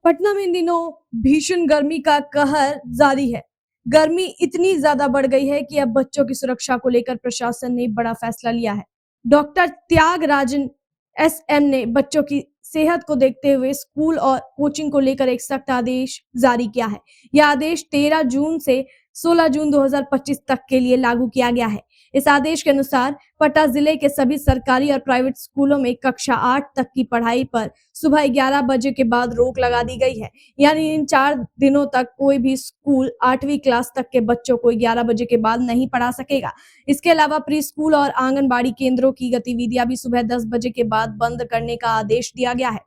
पटना में इन दिनों भीषण गर्मी का कहर जारी है। गर्मी इतनी ज्यादा बढ़ गई है कि अब बच्चों की सुरक्षा को लेकर प्रशासन ने बड़ा फैसला लिया है। डॉक्टर त्यागराजन एसएम ने बच्चों की सेहत को देखते हुए स्कूल और कोचिंग को लेकर एक सख्त आदेश जारी किया है। यह आदेश 13 जून से 16 जून 2025 तक के लिए लागू किया गया है। इस आदेश के अनुसार पटना जिले के सभी सरकारी और प्राइवेट स्कूलों में कक्षा 8 तक की पढ़ाई पर सुबह 11 बजे के बाद रोक लगा दी गई है। यानी इन 4 दिनों तक कोई भी स्कूल 8वीं क्लास तक के बच्चों को 11 बजे के बाद नहीं पढ़ा सकेगा। इसके अलावा प्री स्कूल और आंगनबाड़ी केंद्रों की गतिविधियां भी सुबह 10 बजे के बाद बंद करने का आदेश दिया गया है।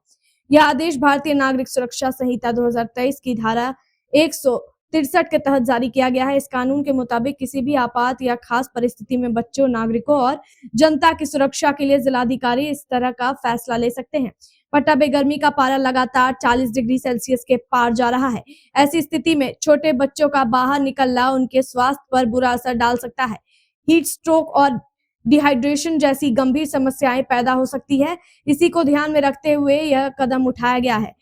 यह आदेश भारतीय नागरिक सुरक्षा संहिता 2023 की धारा 163 के तहत जारी किया गया है। इस कानून के मुताबिक किसी भी आपात या खास परिस्थिति में बच्चों, नागरिकों और जनता की सुरक्षा के लिए जिलाधिकारी इस तरह का फैसला ले सकते हैं। पटना में गर्मी का पारा लगातार 40 डिग्री सेल्सियस के पार जा रहा है। ऐसी स्थिति में छोटे बच्चों का बाहर निकलना उनके स्वास्थ्य पर बुरा असर डाल सकता है। हीट स्ट्रोक और डिहाइड्रेशन जैसी गंभीर समस्याएं पैदा हो सकती है। इसी को ध्यान में रखते हुए यह कदम उठाया गया है।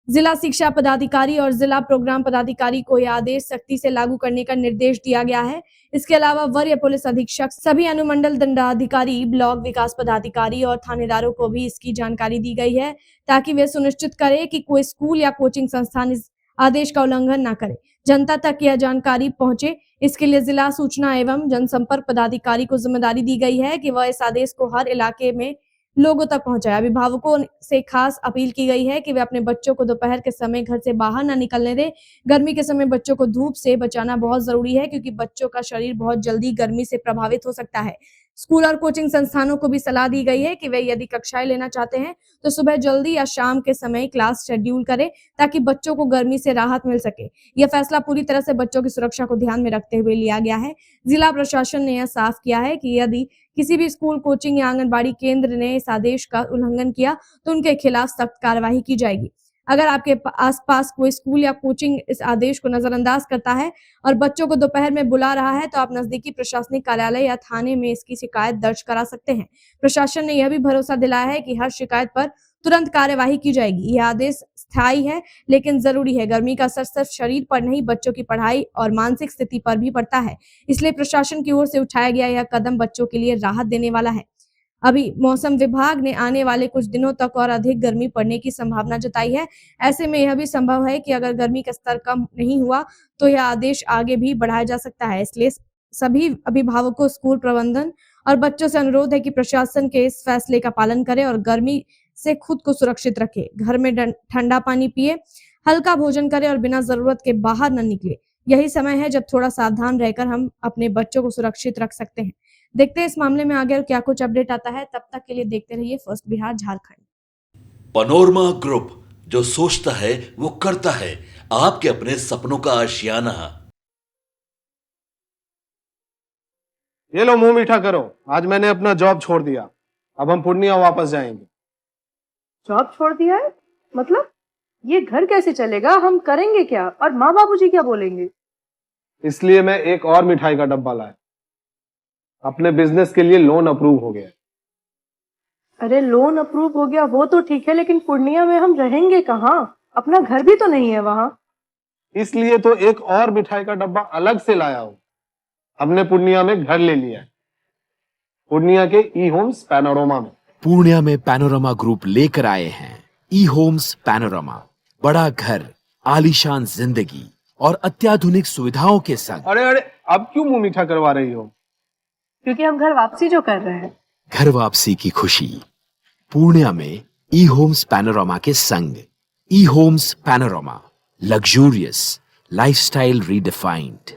जिला शिक्षा पदाधिकारी और जिला प्रोग्राम पदाधिकारी को यह आदेश सख्ती से लागू करने का निर्देश दिया गया है। इसके अलावा वरीय पुलिस अधीक्षक, सभी अनुमंडल दंडाधिकारी, ब्लॉक विकास पदाधिकारी और थानेदारों को भी इसकी जानकारी दी गई है, ताकि वे सुनिश्चित करें कि कोई स्कूल या कोचिंग संस्थान इस आदेश का उल्लंघन न करे, जनता तक यह जानकारी पहुंचे। इसके लिए जिला सूचना एवं जनसंपर्क पदाधिकारी को जिम्मेदारी दी गई है कि वह इस आदेश को हर इलाके में लोगों तक पहुंचाया। अभिभावकों से खास अपील की गई है कि वे अपने बच्चों को दोपहर के समय घर से बाहर न निकलने दें। गर्मी के समय बच्चों को धूप से बचाना बहुत जरूरी है, क्योंकि बच्चों का शरीर बहुत जल्दी गर्मी से प्रभावित हो सकता है। स्कूल और कोचिंग संस्थानों को भी सलाह दी गई है कि वे यदि कक्षाएं लेना चाहते हैं तो सुबह जल्दी या शाम के समय क्लास शेड्यूल करें, ताकि बच्चों को गर्मी से राहत मिल सके। यह फैसला पूरी तरह से बच्चों की सुरक्षा को ध्यान में रखते हुए लिया गया है। जिला प्रशासन ने यह साफ किया है कि यदि किसी भी स्कूल, कोचिंग या आंगनबाड़ी केंद्र ने इस आदेश का उल्लंघन किया तो उनके खिलाफ सख्त कार्रवाई की जाएगी। अगर आपके आसपास कोई स्कूल या कोचिंग इस आदेश को नजरअंदाज करता है और बच्चों को दोपहर में बुला रहा है, तो आप नजदीकी प्रशासनिक कार्यालय या थाने में इसकी शिकायत दर्ज करा सकते हैं। प्रशासन ने यह भी भरोसा दिलाया है कि हर शिकायत पर तुरंत कार्यवाही की जाएगी। यह आदेश स्थायी है, लेकिन जरूरी है। गर्मी का असर सिर्फ शरीर पर नहीं, बच्चों की पढ़ाई और मानसिक स्थिति पर भी पड़ता है। इसलिए प्रशासन की ओर से उठाया गया यह कदम बच्चों के लिए राहत देने वाला है। अभी मौसम विभाग ने आने वाले कुछ दिनों तक और अधिक गर्मी पड़ने की संभावना जताई है। ऐसे में यह भी संभव है कि अगर गर्मी का स्तर कम नहीं हुआ तो यह आदेश आगे भी बढ़ाया जा सकता है। इसलिए सभी अभिभावकों, स्कूल प्रबंधन और बच्चों से अनुरोध है कि प्रशासन के इस फैसले का पालन करें और गर्मी से खुद को सुरक्षित रखे। घर में ठंडा पानी पिए, हल्का भोजन करें और बिना जरूरत के बाहर न निकले। यही समय है जब थोड़ा सावधान रहकर हम अपने बच्चों को सुरक्षित रख सकते हैं। देखते हैं इस मामले में आगे और क्या कुछ अपडेट आता है। तब तक के लिए देखते रहिए first Bihar Jharkhand. Panorama group, जो सोचता है वो करता है। आपके अपने सपनों का आशियाना। ये लो, मुंह मीठा करो। आज मैंने अपना जॉब छोड़ दिया। अब हम पूर्णिया वापस जाएंगे। जॉब छोड़ दिया है? मतलब ये घर कैसे चलेगा? हम करेंगे क्या? और माँ बाबूजी क्या बोलेंगे? इसलिए मैं एक और मिठाई का डब्बा लाया। अपने बिजनेस के लिए लोन अप्रूव हो गया। अरे लोन अप्रूव हो गया वो तो ठीक है, लेकिन पूर्णिया में हम रहेंगे कहाँ? अपना घर भी तो नहीं है वहाँ। इसलिए तो एक और मिठाई का डब्बा अलग से लाया हूँ। हमने पूर्णिया में घर ले लिया है, पूर्णिया के ई होम्स पैनोरमा में। पूर्णिया में पैनोरमा ग्रुप लेकर आए हैं ई होम्स पैनोरमा। बड़ा घर, आलीशान जिंदगी और अत्याधुनिक सुविधाओं के संग। अरे अब क्यों मुंह मीठा करवा रही हो? क्योंकि हम घर वापसी जो कर रहे हैं। घर वापसी की खुशी पूर्णिया में ई होम्स पैनोरमा के संग। E Homes Panorama, luxurious lifestyle redefined.